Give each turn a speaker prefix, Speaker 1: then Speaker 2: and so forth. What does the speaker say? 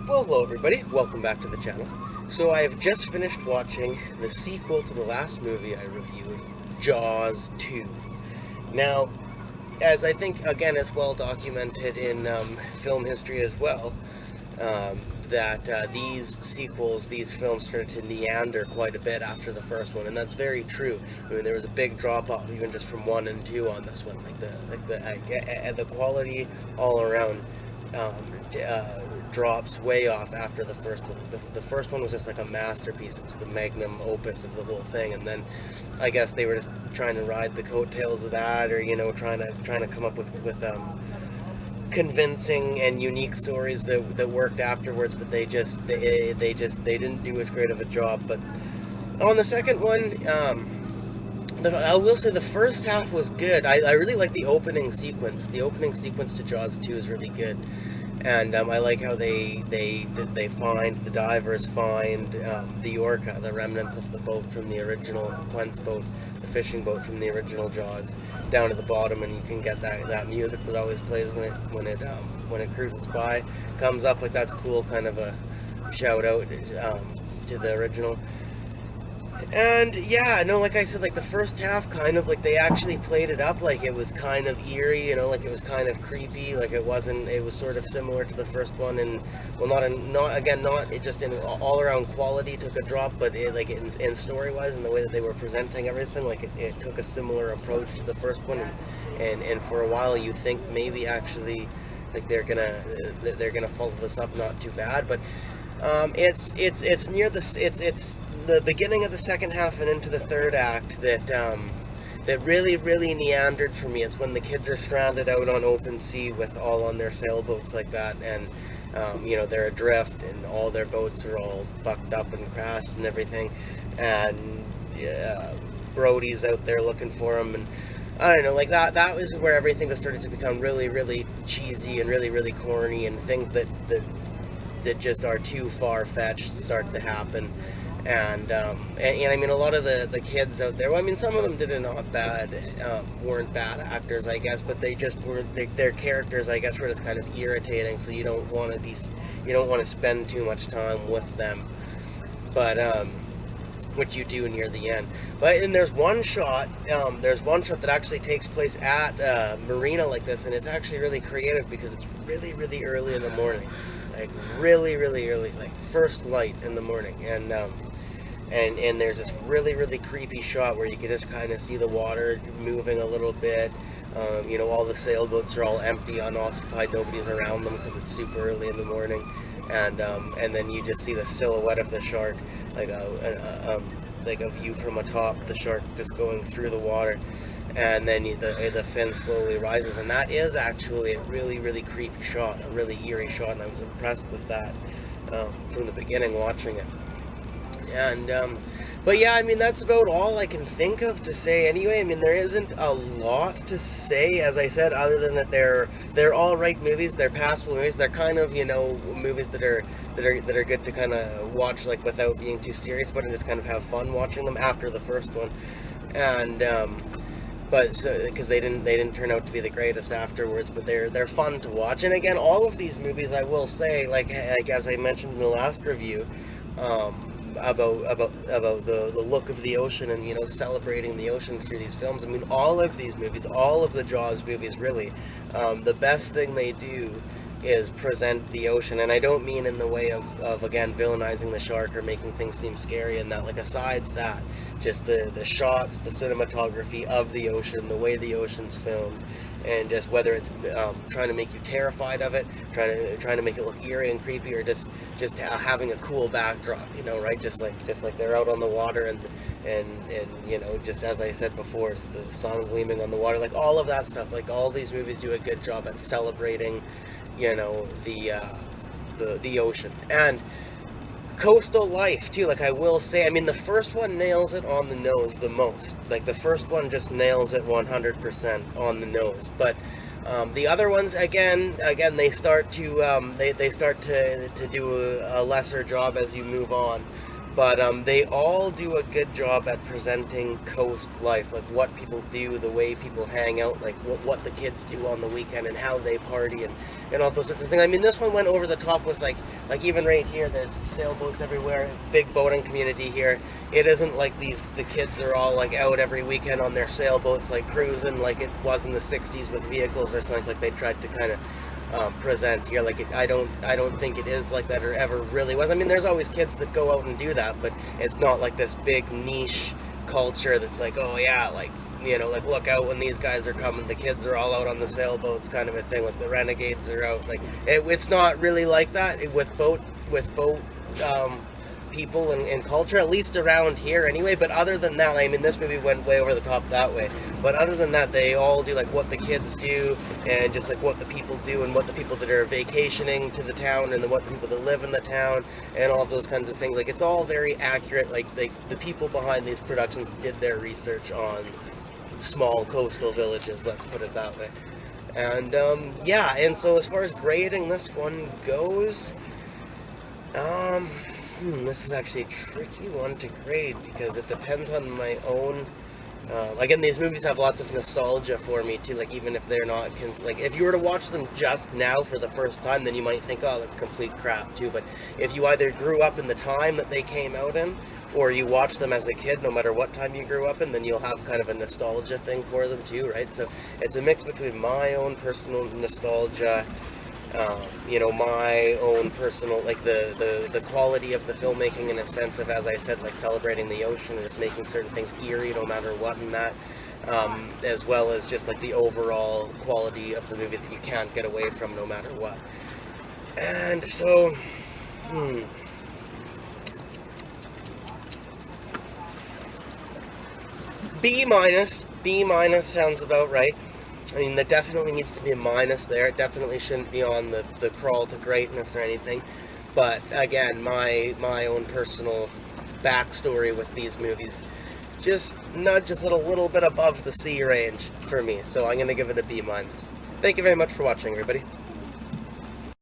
Speaker 1: Well, hello everybody, welcome back to the channel. So I have just finished watching the sequel to the last movie I reviewed, Jaws 2. Now, as I think, again, is well documented in film history as well, that these sequels, these films started to meander quite a bit after the first one, and that's very true. I mean, there was a big drop off even just from 1 and 2 on this one, the quality all around um, drops way off after the first one. The first one was just like a masterpiece. It was the magnum opus of the whole thing, and then I guess they were just trying to ride the coattails of that, or trying to come up with convincing and unique stories that worked afterwards. But they didn't do as great of a job. But on the second one, I will say the first half was good. I really like the opening sequence. The opening sequence to Jaws 2 is really good. And I like how they find the divers find the orca, the remnants of the boat from the original Quent's boat, the fishing boat from the original Jaws, down to the bottom, and you can get that music that always plays when it cruises by, comes up. Like, that's cool, kind of a shout out to the original. And yeah, no, like I said, like the first half, kind of like they actually played it up like it was kind of eerie, like it was kind of creepy, like it was sort of similar to the first one, and well, not it just in all around quality took a drop, but in story wise and the way that they were presenting everything, like it took a similar approach to the first one, and for a while you think maybe actually like they're gonna follow this up not too bad, but it's near it's the beginning of the second half and into the third act that really meandered for me. It's when the kids are stranded out on open sea with all on their sailboats like that, and they're adrift and all their boats are all fucked up and crashed and everything, and Brody's out there looking for them, and I don't know, like that was where everything was started to become really cheesy and really corny, and things that just are too far-fetched start to happen. And I mean, a lot of the kids out there, well, I mean, some of them weren't bad actors, I guess, but they just weren't, their characters, I guess, were just kind of irritating, so you don't want to spend too much time with them, but which you do near the end. But and there's one shot that actually takes place at marina like this, and it's actually really creative because it's really early in the morning, like really early, like first light in the morning, and there's this really creepy shot where you can just kind of see the water moving a little bit. All the sailboats are all empty, unoccupied, nobody's around them because it's super early in the morning, and then you just see the silhouette of the shark, like a view from atop, the shark just going through the water, and then the fin slowly rises, and that is actually a really creepy shot, a really eerie shot, and I was impressed with that from the beginning watching it. And but yeah, I mean, that's about all I can think of to say anyway. I mean, there isn't a lot to say, as I said, other than that they're all right movies. They're passable movies. They're kind of movies that are good to kind of watch, like, without being too serious, but just kind of have fun watching them after the first one. And but because they didn't turn out to be the greatest afterwards, but they're fun to watch. And again, all of these movies, I will say, like as I mentioned in the last review, about the look of the ocean and celebrating the ocean through these films. I mean, all of these movies, all of the Jaws movies, really, the best thing they do is present the ocean, and I don't mean in the way of again villainizing the shark or making things seem scary and that. Like, asides that, just the shots, the cinematography of the ocean, the way the ocean's filmed, and just whether it's trying to make you terrified of it, trying to make it look eerie and creepy, or just having a cool backdrop, right? Just like they're out on the water and just as I said before, it's the sun gleaming on the water, like all of that stuff. Like, all these movies do a good job at celebrating, the ocean and coastal life too. Like, I will say, I mean, the first one nails it on the nose the most. Like, the first one just nails it 100% on the nose. But the other ones, again, they start to they start to do a lesser job as you move on. But they all do a good job at presenting coast life, like what people do, the way people hang out, like what the kids do on the weekend and how they party and all those sorts of things. I mean, this one went over the top with like even right here, there's sailboats everywhere, big boating community here. It isn't like the kids are all like out every weekend on their sailboats, like cruising like it was in the 60s with vehicles or something like they tried to kind of present here. Like I don't think it is like that or ever really was. I mean, there's always kids that go out and do that, but it's not like this big niche culture that's like, oh yeah, like, you know, like look out when these guys are coming, the kids are all out on the sailboats kind of a thing, like the renegades are out. Like it's not really like that with boat people and culture, at least around here anyway. But other than that, I mean, this movie went way over the top that way, but other than that, they all do like what the kids do and just like what the people do and what the people that are vacationing to the town and then what the people that live in the town and all of those kinds of things. Like it's all very accurate. Like the people behind these productions did their research on small coastal villages, let's put it that way. And yeah, and so as far as grading this one goes, this is actually a tricky one to grade because it depends on my own. Again, these movies have lots of nostalgia for me too. Like even if they're not, like if you were to watch them just now for the first time, then you might think, oh, that's complete crap too. But if you either grew up in the time that they came out in, or you watch them as a kid, no matter what time you grew up in, then you'll have kind of a nostalgia thing for them too, right? So it's a mix between my own personal nostalgia, you know, my own personal, like the quality of the filmmaking in a sense of, as I said, like celebrating the ocean and just making certain things eerie no matter what and that, as well as just like the overall quality of the movie that you can't get away from no matter what. And so, B minus sounds about right. I mean, there definitely needs to be a minus there. It definitely shouldn't be on the crawl to greatness or anything. But again, my own personal backstory with these movies just nudges it a little bit above the C range for me. So I'm going to give it a B minus. Thank you very much for watching, everybody.